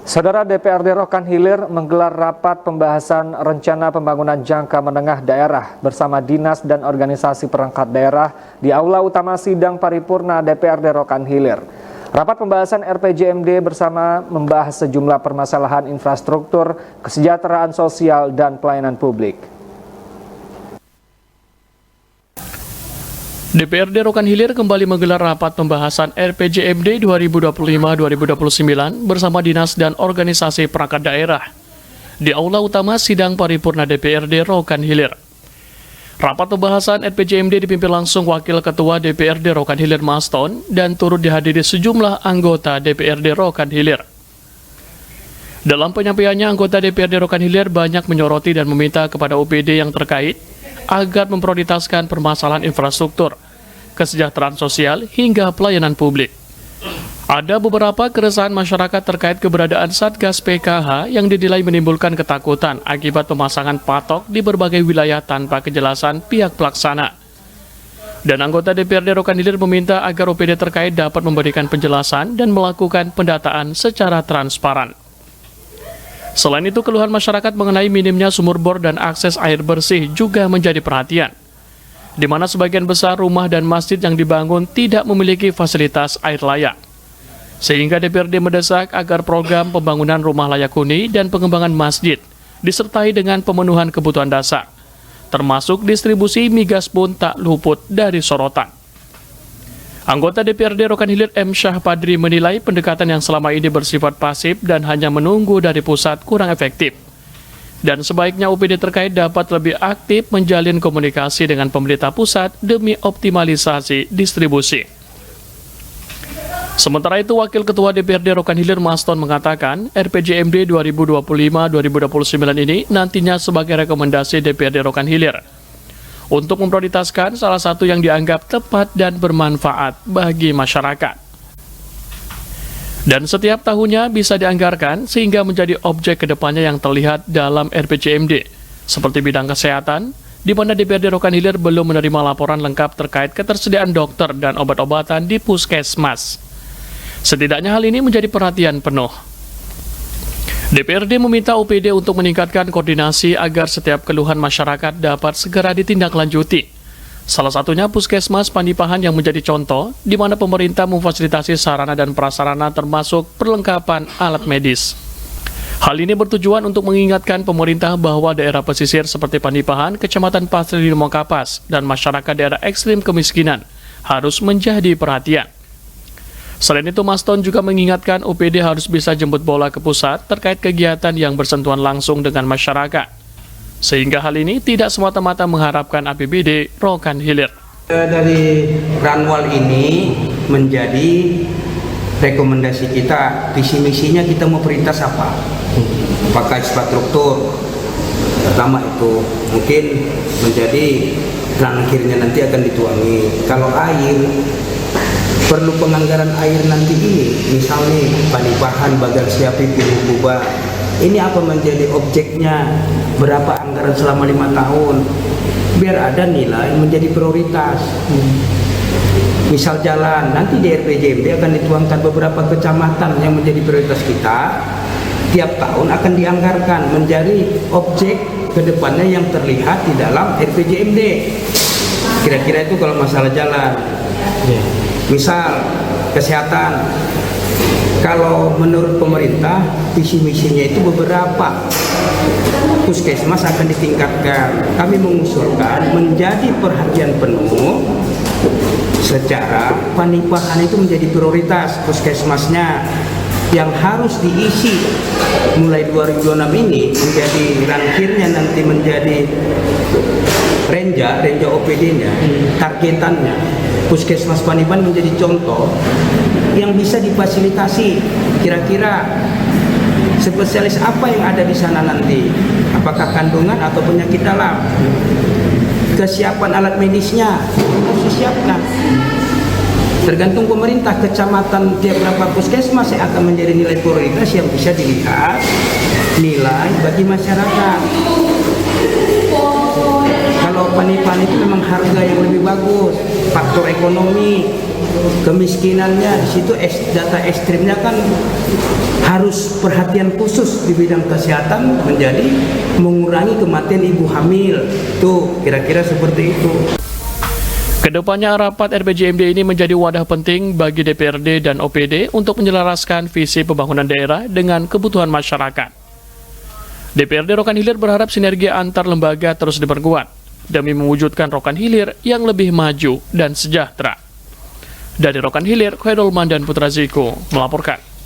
Saudara DPRD Rokan Hilir menggelar rapat pembahasan rencana pembangunan jangka menengah daerah bersama dinas dan organisasi perangkat daerah di Aula Utama Sidang Paripurna DPRD Rokan Hilir. Rapat pembahasan RPJMD bersama membahas sejumlah permasalahan infrastruktur, kesejahteraan sosial, dan pelayanan publik. DPRD Rokan Hilir kembali menggelar rapat pembahasan RPJMD 2025-2029 bersama dinas dan organisasi perangkat daerah di Aula Utama Sidang Paripurna DPRD Rokan Hilir. Rapat pembahasan RPJMD dipimpin langsung Wakil Ketua DPRD Rokan Hilir Maston dan turut dihadiri sejumlah anggota DPRD Rokan Hilir. Dalam penyampaiannya, anggota DPRD Rokan Hilir banyak menyoroti dan meminta kepada OPD yang terkait agar memprioritaskan permasalahan infrastruktur, kesejahteraan sosial, hingga pelayanan publik. Ada beberapa keresahan masyarakat terkait keberadaan Satgas PKH yang dinilai menimbulkan ketakutan akibat pemasangan patok di berbagai wilayah tanpa kejelasan pihak pelaksana. Dan anggota DPRD Rokan Hilir meminta agar OPD terkait dapat memberikan penjelasan dan melakukan pendataan secara transparan. Selain itu, keluhan masyarakat mengenai minimnya sumur bor dan akses air bersih juga menjadi perhatian, di mana sebagian besar rumah dan masjid yang dibangun tidak memiliki fasilitas air layak. Sehingga DPRD mendesak agar program pembangunan rumah layak huni dan pengembangan masjid disertai dengan pemenuhan kebutuhan dasar, termasuk distribusi migas pun tak luput dari sorotan. Anggota DPRD Rokan Hilir M. Syahpadri menilai pendekatan yang selama ini bersifat pasif dan hanya menunggu dari pusat kurang efektif. Dan sebaiknya OPD terkait dapat lebih aktif menjalin komunikasi dengan pemerintah pusat demi optimalisasi distribusi. Sementara itu, Wakil Ketua DPRD Rokan Hilir Maston mengatakan RPJMD 2025-2029 ini nantinya sebagai rekomendasi DPRD Rokan Hilir untuk memprioritaskan salah satu yang dianggap tepat dan bermanfaat bagi masyarakat. Dan setiap tahunnya bisa dianggarkan sehingga menjadi objek kedepannya yang terlihat dalam RPJMD, seperti bidang kesehatan, di mana DPRD Rokan Hilir belum menerima laporan lengkap terkait ketersediaan dokter dan obat-obatan di puskesmas. Setidaknya hal ini menjadi perhatian penuh. DPRD meminta OPD untuk meningkatkan koordinasi agar setiap keluhan masyarakat dapat segera ditindaklanjuti. Salah satunya Puskesmas Pandipahan yang menjadi contoh, di mana pemerintah memfasilitasi sarana dan prasarana termasuk perlengkapan alat medis. Hal ini bertujuan untuk mengingatkan pemerintah bahwa daerah pesisir seperti Pandipahan, Kecamatan Pasir di Kapas, dan masyarakat daerah ekstrim kemiskinan harus menjadi perhatian. Selain itu, Maston juga mengingatkan OPD harus bisa jemput bola ke pusat terkait kegiatan yang bersentuhan langsung dengan masyarakat. Sehingga hal ini tidak semata-mata mengharapkan APBD Rokan Hilir. Dari Ranwal ini menjadi rekomendasi kita, visi misinya kita mau prioritas apa? Apakah infrastruktur? Pertama itu mungkin menjadi terakhirnya nanti akan dituangi. Kalau air, perlu penganggaran air nanti ini, misalnya Pandipahan, Bagar Siapi, Pilukuba, ini apa menjadi objeknya, berapa anggaran selama 5 tahun, biar ada nilai menjadi prioritas. Misal jalan, nanti di RPJMD akan dituangkan beberapa kecamatan yang menjadi prioritas kita, tiap tahun akan dianggarkan menjadi objek kedepannya yang terlihat di dalam RPJMD. Kira-kira itu kalau masalah jalan. Misal kesehatan, kalau menurut pemerintah visi misinya itu beberapa puskesmas akan ditingkatkan. Kami mengusulkan menjadi perhatian penuh secara Pandipahan itu menjadi prioritas puskesmasnya yang harus diisi mulai 2026 ini menjadi rankirnya nanti menjadi renja OPD-nya, targetannya. Puskesmas Pandipahan menjadi contoh yang bisa difasilitasi. Kira-kira spesialis apa yang ada di sana nanti? Apakah kandungan atau penyakit dalam? Kesiapan alat medisnya harus disiapkan. Tergantung pemerintah, kecamatan tiap berapa puskesmas yang akan menjadi nilai prioritas yang bisa dilihat nilai bagi masyarakat. Kalau Pandipahan itu memang harga yang lebih bagus, faktor ekonomi, kemiskinannya, di situ data ekstrimnya kan harus perhatian khusus di bidang kesehatan, menjadi mengurangi kematian ibu hamil. Tuh, kira-kira seperti itu. Kedepannya rapat RPJMD ini menjadi wadah penting bagi DPRD dan OPD untuk menyelaraskan visi pembangunan daerah dengan kebutuhan masyarakat. DPRD Rokan Hilir berharap sinergi antar lembaga terus diperkuat demi mewujudkan Rokan Hilir yang lebih maju dan sejahtera. Dari Rokan Hilir, Khairul Mandan Putra Ziko melaporkan.